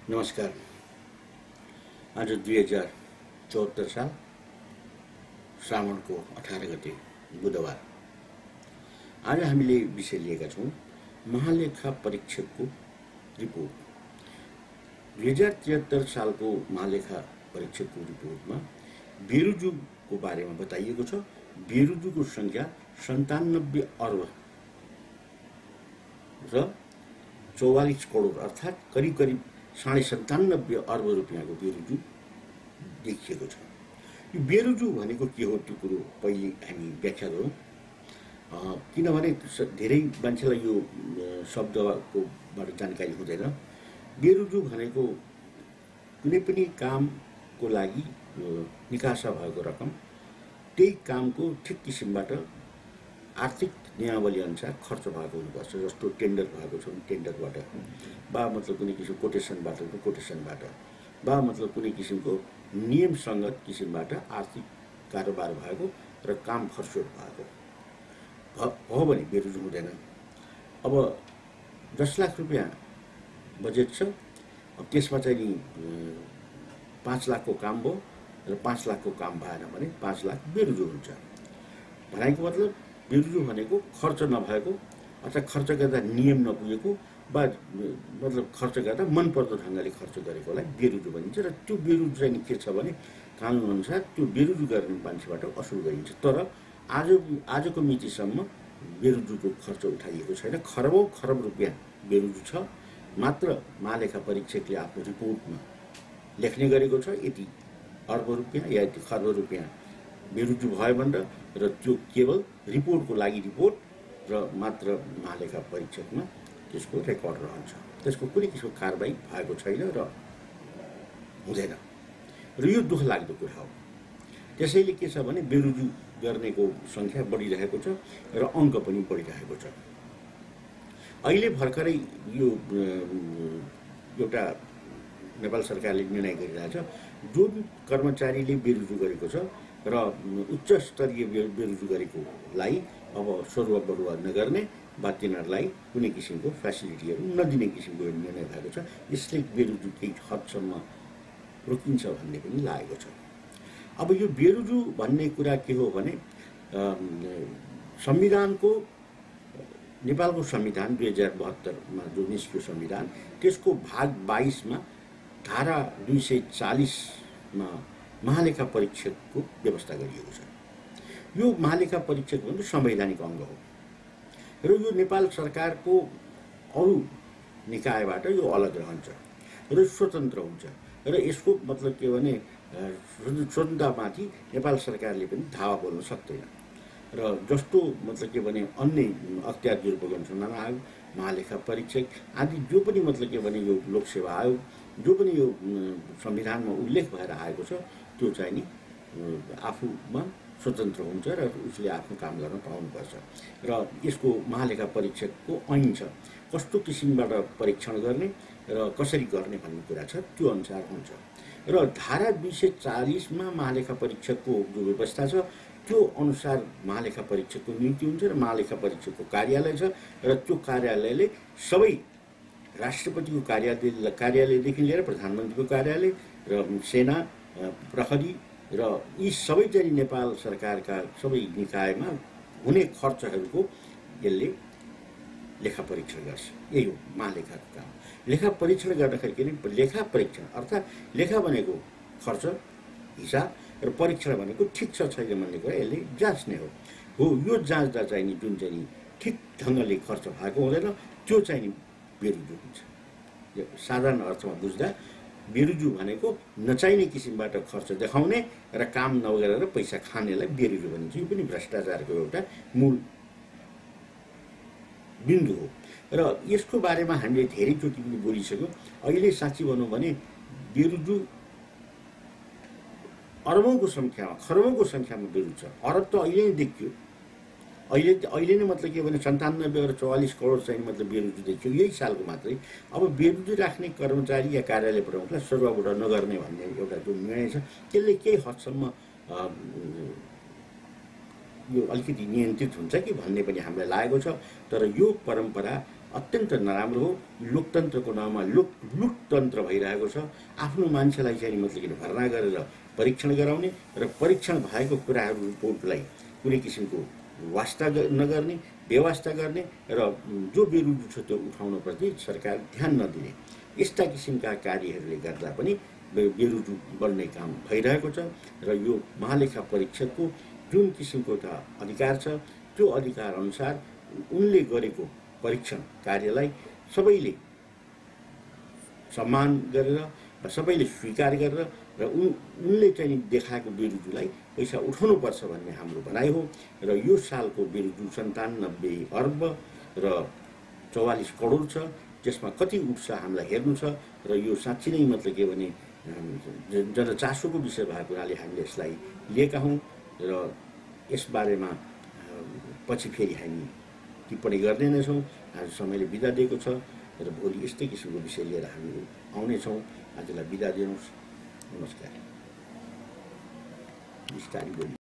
नमस्कार। आज 2074 साल श्रावणको 18 गते बुधबार। आज हामीले विषय लिएका छौँ महालेखा परीक्षकको रिपोर्ट। 2073 सालको महालेखा परीक्षकको रिपोर्टमा बेरोजुको बारेमा बताइएको छ। बेरोजुको सङ्ख्या 97 अर्ब र 44 करोड अर्थात् करिब करिब 97.5 अर्ब रुपियाँको बेरोजु देखिएको छ। यो बेरोजु भनेको के हो त्यो कुरो पहिले हामी व्याख्या गरौँ, किनभने धेरै मान्छेलाई यो शब्दकोबाट जानकारी हुँदैन। बेरोजु भनेको कुनै पनि कामको लागि निकासा भएको रकम त्यही कामको ठिक किसिमबाट आर्थिक नियमावली अनुसार खर्च भएको हुनुपर्छ। जस्तो टेन्डर भएको छ टेन्डरबाट, बा मतलब कुनै किसिमको कोटेसनबाट, बा मतलब कुनै किसिमको नियमसङ्गत किसिमबाट आर्थिक कारोबार भएको र काम खर्चोट भएको हो भने बेरोजु हुँदैन। अब 10 लाख रुपियाँ बजेट छ, अब त्यसमा चाहिँ नि 5 लाखको काम भयो र 5 लाखको काम भएन भने 5 लाख बेरोजु हुन्छ। भनाइको मतलब बेरोजु भनेको खर्च नभएको अथवा खर्च गर्दा नियम नपुगेको वा मतलब खर्च गर्दा मनपर्दो ढङ्गले खर्च गरेकोलाई बेरोजु भनिन्छ। र त्यो बेरोजु चाहिँ के छ भने कानुनअनुसार त्यो बेरोजु गर्ने मान्छेबाट असुल गरिन्छ। तर आजको मितिसम्म बेरोजुको खर्च उठाइएको छैन। खरबौँ खरब रुपियाँ बेरोजु छ। मात्र महालेखा परीक्षकले आफ्नो रिपोर्टमा लेख्ने गरेको छ यति अर्ब रुपियाँ या यति खर्ब रुपियाँ बेरोजु भयो भनेर, र त्यो केवल रिपोर्टको लागि रिपोर्ट र मात्र महालेखा परीक्षकमा त्यसको रेकर्ड रहन्छ। त्यसको कुनै किसिमको कारबाही भएको छैन र हुँदैन, र यो दुःख लाग्दो कुरा हो। त्यसैले के छ भने बेरोजु गर्नेको सङ्ख्या बढिरहेको छ र अङ्क पनि बढिरहेको छ। अहिले भर्खरै यो एउटा नेपाल सरकारले निर्णय गरिरहेछ, जुन कर्मचारीले बेरोजु गरेको छ र उच्च स्तरीय बेरोजु गरेकोलाई अब सरुवा बरुवा नगर्ने वा तिनीहरूलाई कुनै किसिमको फेसिलिटीहरू नदिने किसिमको निर्णय भएको छ। यसले बेरोजु केही हदसम्म रोकिन्छ भन्ने पनि लागेको छ। अब यो बेरोजु भन्ने कुरा के हो भने संविधानको नेपालको संविधान 2072 मा जो निस्कियो संविधान, त्यसको भाग 22 मा धारा 240 मा महालेखा परीक्षकको व्यवस्था गरिएको छ। यो महालेखा परीक्षक भनेको संवैधानिक अङ्ग हो र यो नेपाल सरकारको अरू निकायबाट यो अलग रहन्छ र स्वतन्त्र हुन्छ। र यसको मतलब के भने स्वतन्त्रतामाथि नेपाल सरकारले पनि धावा बोल्न सक्दैन। र जस्तो मतलब के भने अन्य अख्तियार दुरुपयोग अनुसन्धान आयोग, महालेखा परीक्षक आदि जो पनि मतलब के भने यो लोकसेवा आयोग जो पनि यो संविधानमा उल्लेख भएर आएको छ, त्यो चाहिँ नि आफूमा स्वतन्त्र हुन्छ र उसले आफ्नो काम गर्न पाउनुपर्छ। र यसको महालेखा परीक्षकको ऐन छ, कस्तो किसिमबाट परीक्षण गर्ने र कसरी गर्ने भन्ने कुरा छ, त्यो अनुसार हुन्छ। र धारा 240 मा महालेखा परीक्षकको जो व्यवस्था छ त्यो अनुसार महालेखा परीक्षकको नियुक्ति हुन्छ र महालेखा परीक्षकको कार्यालय छ। र त्यो कार्यालयले सबै राष्ट्रपतिको कार्यालयदेखि लिएर प्रधानमन्त्रीको कार्यालय र सेना, प्रहरी र यी सबै चाहिँ नेपाल सरकारका सबै निकायमा हुने खर्चहरूको यसले लेखा परीक्षण गर्छ। यही हो महालेखाको काम। लेखा परीक्षण गर्दाखेरि के भने लेखा परीक्षण अर्थात् लेखा भनेको खर्च हिसाब र परीक्षण भनेको ठिक छ छैन भन्ने कुरा यसले जाँच्ने हो। यो जाँच्दा चाहिँ नि जुन चाहिँ ठिक ढङ्गले खर्च भएको हुँदैन त्यो चाहिँ नि बेरोजु हुन्छ। साधारण अर्थमा बुझ्दा बेरोजु भनेको नचाहिने किसिमबाट खर्च देखाउने र काम नगरेर पैसा खानेलाई बेरोजु भनिन्छ। यो पनि भ्रष्टाचारको एउटा मूल बिन्दु हो र यसको बारेमा हामीले धेरैचोटि पनि बोलिसक्यौँ। अहिले साँच्ची भनौँ भने बेरोजु अरबौँको सङ्ख्यामा खरबौँको सङ्ख्यामा बेरोजु छ। अरब त अहिले नै देखियो, अहिले नै मतलब के भने 97 र 44 करोड चाहिँ मतलब बेरोजु देखियो यही सालको मात्रै। अब बेरोजु राख्ने कर्मचारी या कार्यालय प्रमुखलाई सरुवाबाट नगर्ने भन्ने एउटा जुन निर्णय छ त्यसले केही हदसम्म यो अलिकति नियन्त्रित हुन्छ कि भन्ने पनि हामीलाई लागेको छ। तर यो परम्परा अत्यन्त नराम्रो हो। लोकतन्त्रको नाममा लुटतन्त्र भइरहेको छ। आफ्नो मान्छेलाई चाहिँ मतलब कि भर्ना गरेर परीक्षण गराउने र परीक्षण भएको कुराहरूलाई कुनै किसिमको वास्ता नगर्ने, बेवास्ता गर्ने र जो बेरुजु छ त्यो उठाउनप्रति सरकार ध्यान नदिने, यस्ता किसिमका कार्यहरूले गर्दा पनि बेरुजु बढ्ने काम भइरहेको छ। र यो महालेखा परीक्षकको जुन किसिमको अधिकार छ त्यो अधिकार अनुसार उनले गरेको परीक्षण कार्यलाई सबैले सम्मान गरेर र सबैले स्वीकार गरेर र उनले चाहिँ देखाएको बेरुजुलाई पैसा उठाउनुपर्छ भन्ने हाम्रो भनाइ हो। र यो सालको बेरुजु 97 अर्ब र 44 करोड छ। त्यसमा कति उठ्छ हामीलाई हेर्नु छ। र यो साँच्चै नै मतलब के भने जनचासोको विषय भएको हुनाले हामीले यसलाई लिएका हौँ र यसबारेमा पछि फेरि हामी टिप्पणी गर्दै नै छौँ। आज समयले बिदा दिएको छ र भोलि यस्तै किसिमको विषय लिएर हामी आउनेछौँ। आजलाई बिदा दिनुहोस्। नमस्कार। बिस्तारै बोली।